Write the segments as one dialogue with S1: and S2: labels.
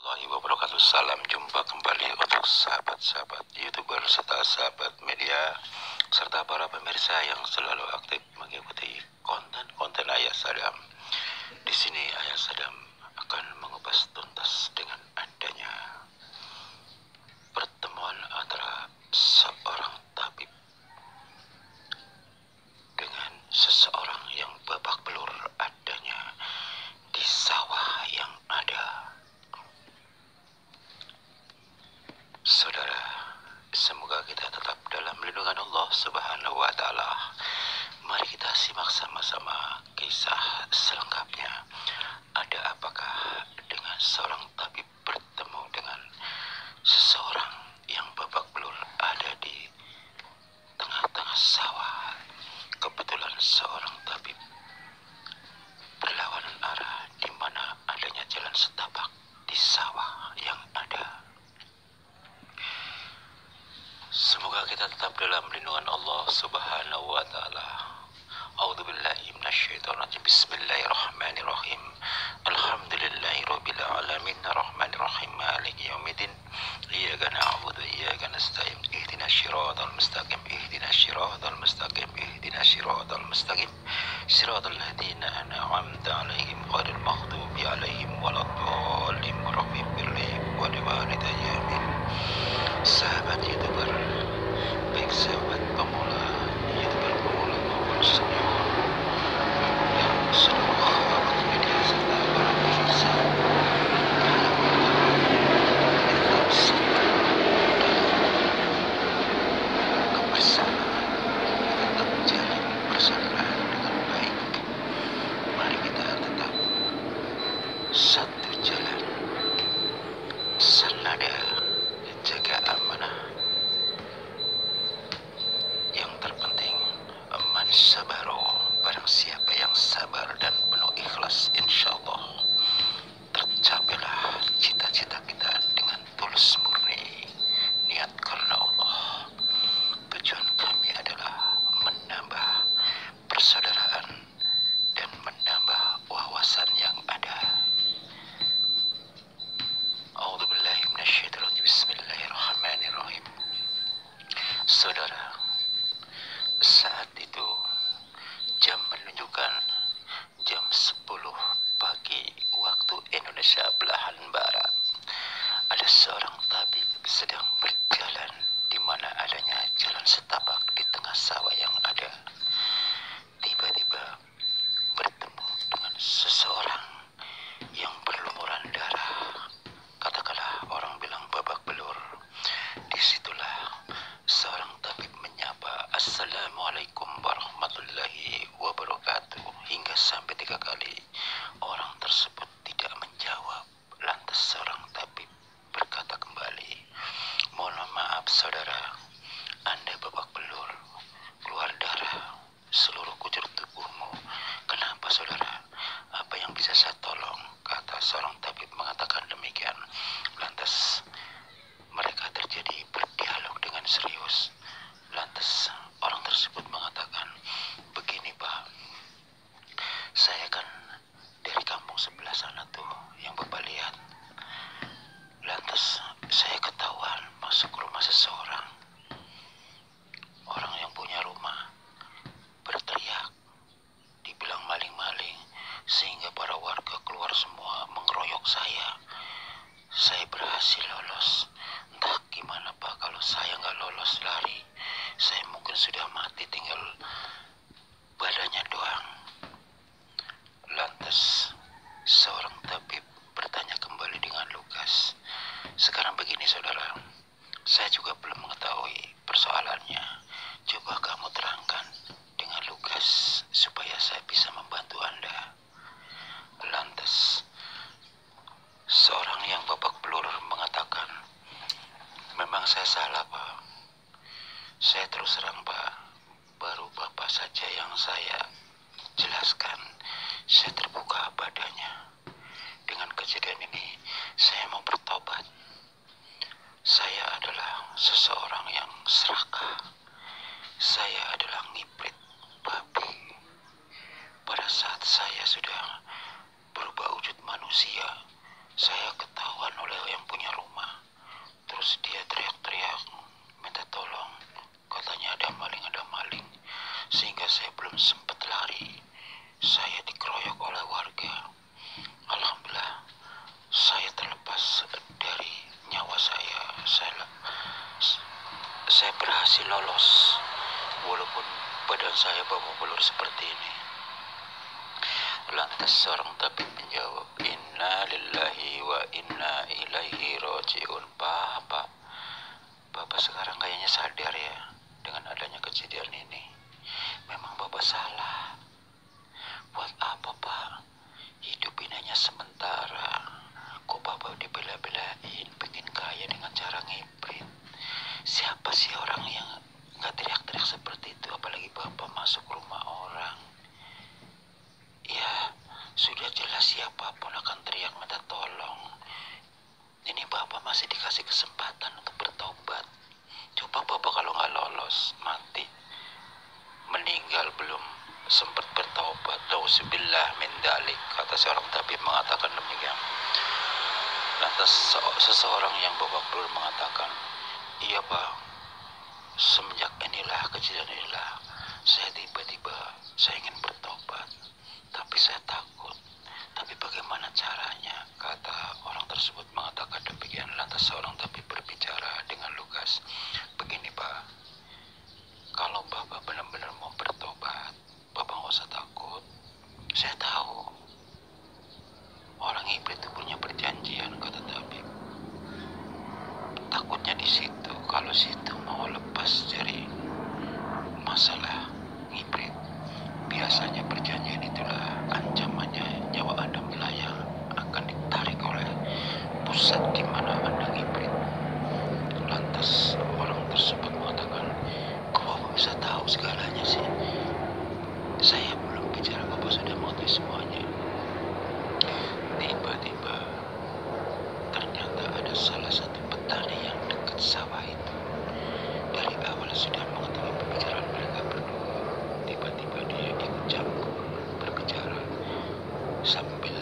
S1: Warahmatullahi wabarakatuh. Salam jumpa kembali untuk sahabat-sahabat YouTuber serta sahabat media serta para pemirsa yang selalu aktif mengikuti konten-konten Ayah Sadam. Di sini Ayah Sadam akan mengupas tuntas dengan adanya pertemuan antara seorang tabib dengan seseorang yang babak belur adanya di sawah yang ada. Saudara, semoga kita tetap dalam lindungan Allah Subhanahu wa Ta'ala. Mari kita simak sama-sama kisah selengkapnya. Ada apakah dengan seorang tabib bertemu dengan seseorang yang babak belur ada di tengah-tengah sawah. Kebetulan seorang tabib berlawanan arah di mana adanya jalan setapak di sawah yang ada. Semoga kita tetap dalam lindungan Allah Subhanahu wa Ta'ala. A'udzubillahi minasyaitonirrajim. Bismillahirrahmanirrahim. Alhamdulillahirabbil alamin arrahmanirrahim maliki yaumiddin. Iyyaka na'budu wa iyyaka nasta'in. Ihdinas shiratal mustaqim. Ihdinas shiratal mustaqim. Ihdinas shiratal mustaqim. Shiratal ladzina an'amta 'alaihim ghairil maghdubi 'alaihim waladdallin. Rabbi birli wa liwalidayya amin. Sahabat YouTuber, baik sahabat pemula, YouTuber pemula maupun senior dan seluruh awak media serta para pemirsa, tetap simpan dalam kebersamaan, tetap jalin persaudaraan dengan baik. Mari kita tetap satu jalan, senada, jaga amanah. Yang terpenting man sabaro, barang siapa yang sabar dan penuh ikhlas, insyaallah tercapailah cita-cita kita dengan tulus murni niat karena Allah. Tujuan kami adalah menambah persaudaraan dan menambah wawasan yang ada. A'udzubillahi minasyaitonirrajim. Bismillahirrahmanirrahim. Saudara, saat itu jam menunjukkan jam 10 pagi waktu Indonesia belahan barat. Ada seorang tabib sedang berjalan di mana adanya jalan setapak di tengah sawah yang ada. Tiba-tiba bertemu dengan seseorang yang berlumuran darah. Katakanlah orang bilang babak belur. Disitulah seorang tabib menyapa, Assalamualaikum warahmatullahi wabarakatuh, hingga sampai 3 kali. Orang tersebut tidak menjawab. Lantas seorang tabib berkata kembali, mohon maaf saudara, Anda babak belur, keluar darah seluruh kujur tubuhmu. Kenapa saudara? Apa yang bisa saya tolong? Kata seorang tabib mengatakan demikian. Lantas mereka terjadi berdialog dengan serius. Lantas orang tersebut mengatakan, begini Pak, saya kan dari kampung sebelah sana tuh yang Bapak lihat. Lantas saya ketahuan masuk ke rumah seseorang. Orang yang punya rumah berteriak, dibilang maling-maling, sehingga para warga keluar semua mengeroyok saya. Saya berhasil lolos. Entah gimana Pak, kalau saya nggak lolos lari, saya mungkin sudah mati, tinggal badannya doang. Lantas seorang tabib bertanya kembali dengan lugas, sekarang begini saudara, saya juga belum mengetahui persoalannya. Coba kamu terangkan dengan lugas supaya saya bisa membantu Anda. Lantas seorang yang babak belur mengatakan, memang saya salah Pak. Saya terus terang Pak, baru Bapak saja yang saya jelaskan. Saya terbuka padanya. Dengan kejadian ini saya mau bertobat. Saya adalah seseorang yang serakah. Saya adalah ngiprit babi. Pada saat saya sudah berubah wujud manusia, saya ketahuan oleh lolos walaupun badan saya bawa belur seperti ini. Lantas seorang tabib menjawab, Inna lillahi wa inna ilaihi roji'un. Bapak sekarang kayaknya sadar ya dengan adanya kejadian ini. Memang Bapak salah. Buat apa Pak? Hidup ini hanya sementara. Kok Bapak dibela-belain bikin kaya dengan cara ngibrit? Siapa sih orang yang gak teriak-teriak seperti itu? Apalagi Bapak masuk rumah orang. Ya, sudah jelas siapapun akan teriak minta tolong. Ini Bapak masih dikasih kesempatan untuk bertobat. Coba Bapak kalau nggak lolos, mati. Meninggal belum sempat bertobat. Nauzubillah min dalik, kata seorang tabib mengatakan demikian. Lantas seseorang yang babak belur mengatakan, iya Pak, semenjak inilah kejadian inilah, saya tiba-tiba saya ingin bertobat. Tapi saya takut. Tapi bagaimana caranya? Kata orang tersebut mengatakan demikian. Lantas seorang tabib berbicara dengan lugas. Begini Pak, kalau Bapak benar-benar mau bertobat, Bapak nggak usah takut. Saya tahu orang iblis itu punya perjanjian, kata tabib. Takutnya di situ, kalau situ mau lepas dari masalah iblis. Biasanya perjanjian itulah ancamannya nyawa Anda melayang akan ditarik oleh pusat di mana Anda ngibrit. Lantas orang tersebut mengatakan, kok Bapak bisa tahu segalanya sih? Saya belum bicara, Bapak sudah mengetahui semuanya. Tiba-tiba ternyata ada salah satu petani yang dekat sawah itu. Dari awal sudah mengetahui pembicaraan mereka berdua. Tiba-tiba dia ikut campur berbicara sambil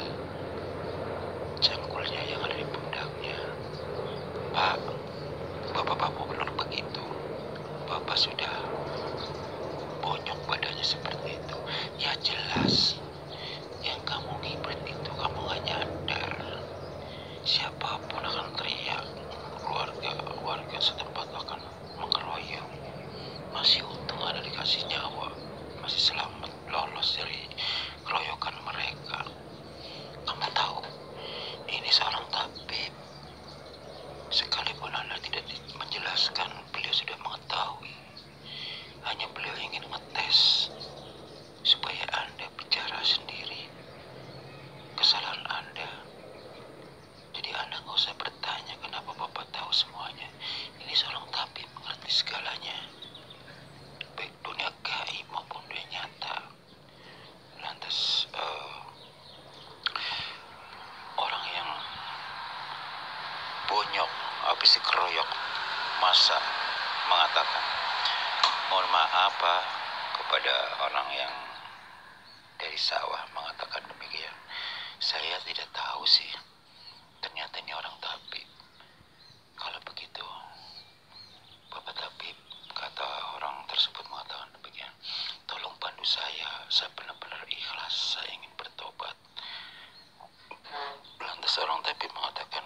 S1: cangkulnya yang ada di pundaknya. Pak, Bapak benar begitu. Bapak sudah bonyok badannya seperti itu. Ya jelas, yang kamu ngibrit itu kamu gak nyadar. Siapapun akan teriak, warga setempat akan mengeroyok. Masih untung ada dikasih nyawa, masih selamat lolos dari keroyokan mereka. Kamu tahu, ini seorang tabib. Sekalipun Anda tidak menjelaskan, beliau sudah mengetahui. Hanya beliau ingin ngetes supaya Anda bicara sendiri kesalahan Anda. Jadi Anda nggak usah bertanya kenapa Bapak tahu semuanya. Ini seorang tabib mengerti segalanya, baik dunia gaib maupun dunia nyata. Lantas orang yang bonyok habis dikeroyok masa mengatakan, mohon maaf Pak, kepada orang yang dari sawah mengatakan demikian. Saya tidak tahu sih, ternyata ini orang tabib. Kalau begitu Bapak tabib, kata orang tersebut mengatakan demikian, tolong bantu saya benar-benar ikhlas, saya ingin bertobat. Lantas orang tabib mengatakan,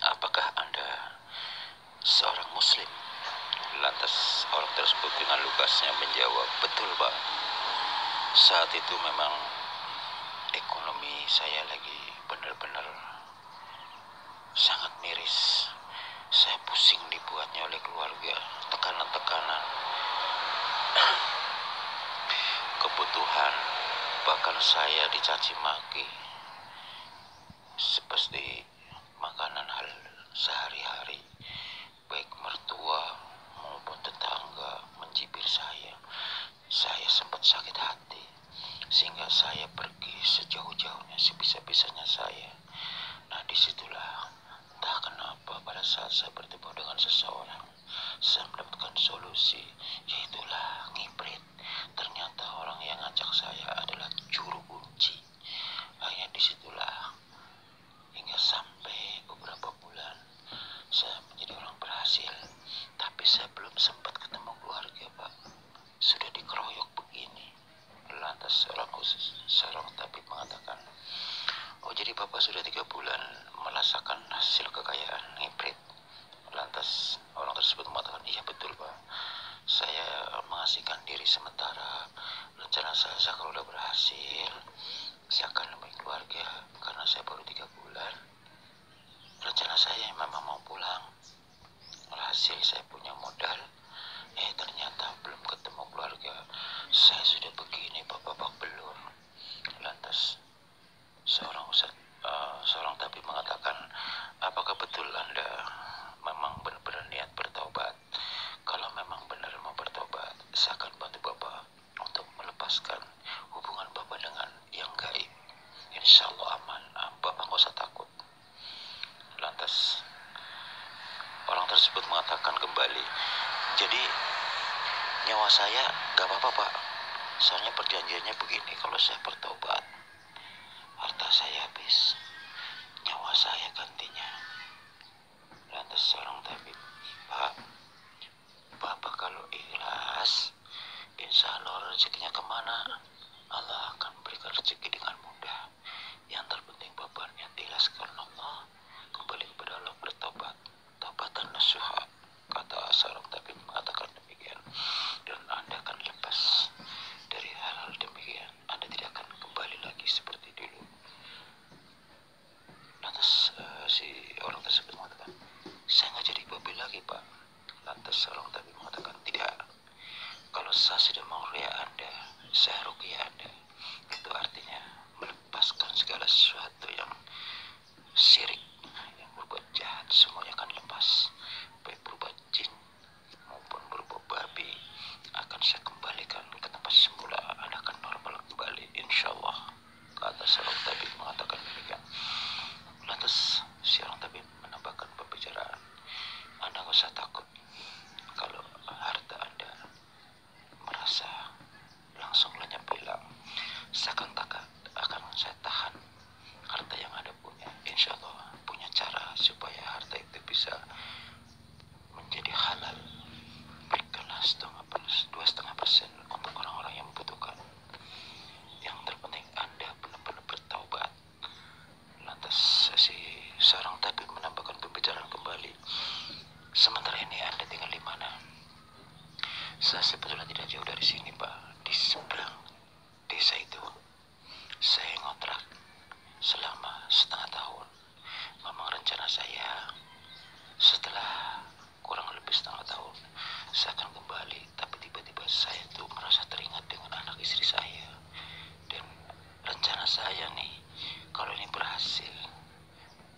S1: apakah Anda seorang muslim? Lantas orang tersebut dengan lugasnya menjawab, betul Pak, saat itu memang ekonomi saya lagi benar-benar sangat miris. Saya pusing dibuatnya oleh keluarga, tekanan-tekanan, kebutuhan, bahkan saya dicaci maki seperti makanan hal sehari-hari, baik mertua maupun tetangga mencibir saya. Saya sempat sakit hati sehingga saya pergi sejauh-jauhnya, sebisa-bisanya saya. Nah disitulah entah kenapa pada saat saya bertemu dengan seseorang, saya mendapatkan solusi, yaitulah ngibrit. Ternyata orang yang ngajak saya adalah juru kunci. Akhirnya disitulah hingga sampai beberapa bulan saya menjadi orang berhasil. Tapi saya belum sempat ketemu keluarga Pak, sudah dikeroyok begini. Lantas seorang tabib mengatakan, oh jadi Bapak sudah 3 bulan merasakan hasil kekayaan ngibrit. Lantas orang tersebut mengatakan, iya betul Pak, saya mengasingkan diri sementara. Rencana saya kalau udah berhasil, saya akan nemuin keluarga karena saya baru 3 bulan. Rencana saya memang mau pulang. Alhasil saya punya modal, ternyata belum ketemu keluarga. Saya sudah begini babak belur. Lantas seorang tabib mengatakan, apakah betul Anda memang benar-benar niat bertobat? Kalau memang benar mau bertobat, saya akan bantu Bapak untuk melepaskan hubungan Bapak dengan yang gaib. Insya Allah aman, Bapak nggak usah takut. Lantas orang tersebut mengatakan kembali, jadi nyawa saya gak apa-apa Pak, soalnya perjanjiannya begini, kalau saya bertobat harta saya habis, nyawa saya gantinya. Lantas seorang tabib, Pak, Bapak kalau ikhlas, insya Allah rezekinya kemana, Allah akan berikan rezeki dengan mudah. Yang terpenting Bapak niat ikhlas karena Allah, kembali kepada Allah, bertobat, tobatan nasuha, kata seorang tabib mengatakan demikian. Dan Anda akan lepas dari hal-hal demikian, Anda tidak akan kembali lagi seperti dulu. Lantas si orang tersebut mengatakan, saya nggak jadi babi lagi Pak. Lantas seorang tabib mengatakan, tidak, kalau saya sudah mau ruqyah Anda, saya ruqyah Anda, itu artinya melepaskan segala sesuatu yang syirik, yang berbuat jahat, semuanya akan lepas. Baik berbuat jin maupun berbuat babi akan saya kembalikan ke tempat semula, Anda akan normal kembali insya Allah, kata seorang tabib mengatakan demikian. Lantas si orang tabib menambahkan pembicaraan, Anda gak usah takut kalau harta Anda merasa langsung lenyap hilang. Saya akan saya tahan harta yang Anda punya. Insya Allah punya cara supaya harta itu bisa menjadi halal. Berikanlah 2,5% untuk orang-orang yang membutuhkan. Yang terpenting Anda benar-benar bertaubat. Lantas si seorang tabib menambahkan pembicaraan kembali, sementara ini Anda tinggal di mana? Saya sebetulnya tidak jauh dari sini Pak, di seberang desa itu. Saya ngontrak selama setengah tahun. Memang rencana saya setelah kurang lebih setengah tahun saya akan kembali, tapi tiba-tiba saya tuh merasa teringat dengan anak istri saya. Dan rencana saya nih, kalau ini berhasil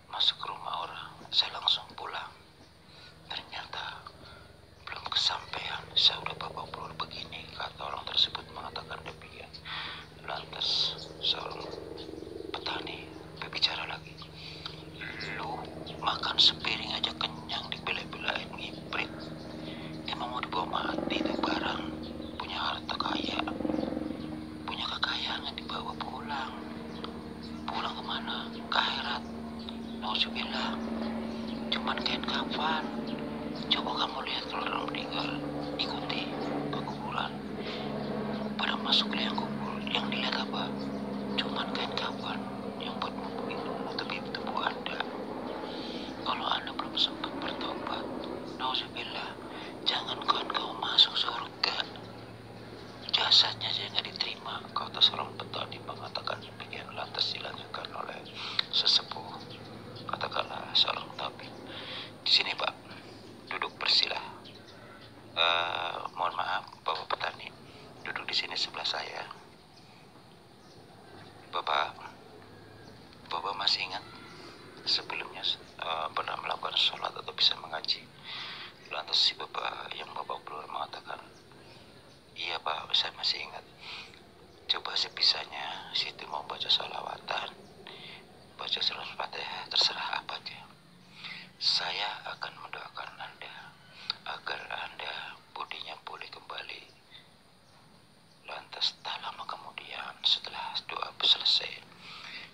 S1: masuk ke rumah orang, saya langsung pulang. Ternyata belum kesampaian, saya udah babak belur begini, kata orang tersebut mengatakan demikian. Lantas seorang petani berbicara lagi, lu makan sepiring aja kenyang, dibela-belain ngiprit, emang mau dibawa mati itu barang? Punya harta kaya, punya kekayaan yang dibawa pulang kemana? Ke akhirat. Nauzubillah, cuman kain kafan. Coba kamu lihat kalau orang meninggal, ikuti ke kuburan, pada masuk ke liang kubur, yang dilihat apa? Cuman kain kafan yang buat menutupi tubuh Anda. Kalau Anda belum sempat bertobat, nauzubillah, jangankan kau masuk surga, jasadnya saja nggak diterima, kata seorang petani mengatakan demikian. Lantas dilanjutkan oleh sesepuh, katakanlah seorang tabib, di sini Pak, duduk bersilah. Mohon maaf Bapak petani, duduk di sini sebelah saya. Bapak masih ingat sebelumnya pernah melakukan sholat atau bisa mengaji? Lantas si bapak yang babak belur mengatakan, iya Pak, saya masih ingat. Coba sebisanya situ mau baca sholawatan, baca surat Fatihah, terserah apa aja. Saya akan mendoakan Anda agar Anda budinya pulih kembali. Lantas tak lama kemudian setelah doa selesai,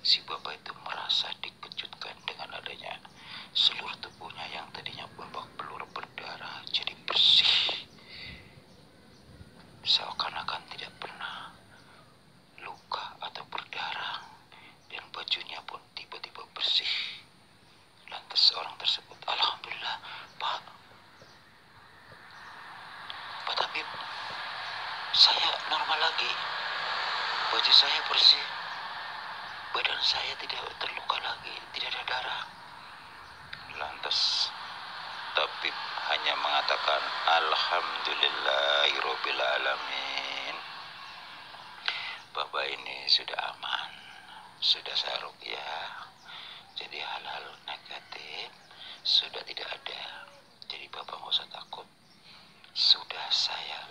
S1: si bapak itu merasa dikejutkan dengan adanya seluruh tubuhnya yang tadinya babak belur berdarah jadi bersih, seakan-akan tidak pernah luka atau berdarah, dan bajunya pun tiba-tiba bersih. dan saya tidak terluka lagi, tidak ada darah. Lantas tabib hanya mengatakan alhamdulillahirabbil alamin. Bapak ini sudah aman, sudah saya ruqyah. Jadi hal-hal negatif sudah tidak ada. Jadi Bapak nggak usah takut. Sudah saya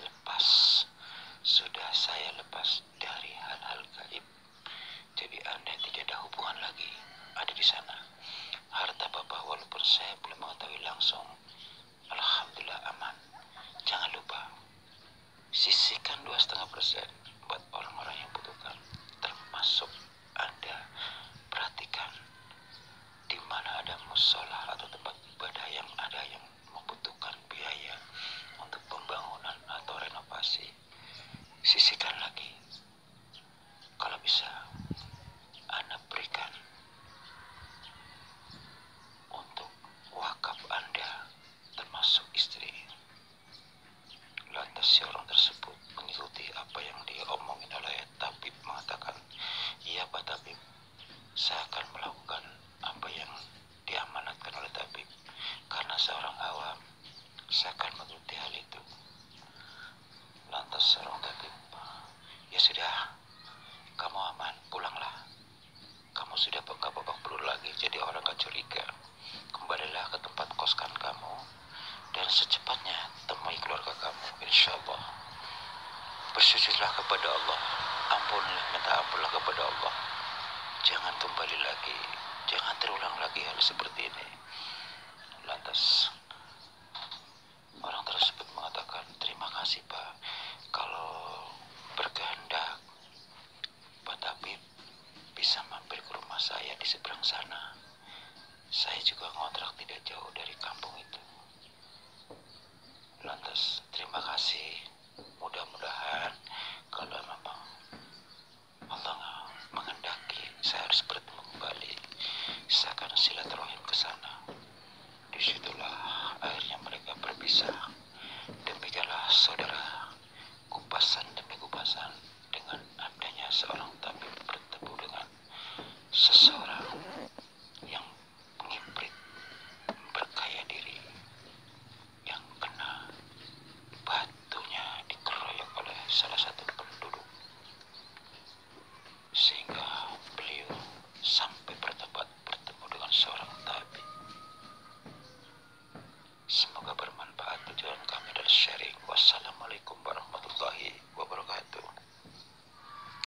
S1: lepas dari hal-hal gaib. Jadi Anda tidak ada hubungan lagi ada di sana. Harta Bapak walaupun saya belum mengetahui langsung, alhamdulillah aman. Jangan lupa sisihkan 2,5% buat orang-orang yang butuhkan, termasuk Anda. Perhatikan di mana ada musola atau tempat ibadah yang ada yang membutuhkan biaya untuk pembangunan atau renovasi. Sisihkan lagi. Kalau bisa Anda berikan untuk wakaf Anda, termasuk istri. Lantas si orang tersebut mengikuti apa yang diomongin oleh tabib, mengatakan, iya Pak Tabib, saya akan melakukan apa yang diamanatkan oleh tabib. Karena seorang awam, saya akan mengikuti hal itu. Lantas seorang tabib, ya sudah, kamu aman, pulanglah. Kamu sudah gak babak belur lagi, jadi orang gak curiga. Kembalilah ke tempat koskan kamu, dan secepatnya temui keluarga kamu, insya Allah. Bersujudlah kepada Allah, minta ampunlah kepada Allah. Jangan kembali lagi, jangan terulang lagi hal seperti ini. Lantas orang tersebut mengatakan, terima kasih Pak, kalau berkehendak Pak Tabib bisa mampir ke rumah saya di seberang sana. Saya juga ngontrak tidak jauh dari kampung itu. Lantas terima kasih, mudah-mudahan kalau memang Allah menghendaki saya harus bertemu kembali, saya akan silaturahim ke sana. Disitulah akhirnya mereka berpisah. Demikianlah saudara, kupasan demi kupasan, dengan adanya seorang tabib bertemu dengan seseorang yang ngibrit, berkaya diri, yang kena batunya dikeroyok oleh salah satu penduduk, sehingga beliau sampai bertobat bertemu dengan seorang tabib. Semoga bermanfaat tujuan kami dari sharing. Wassalamualaikum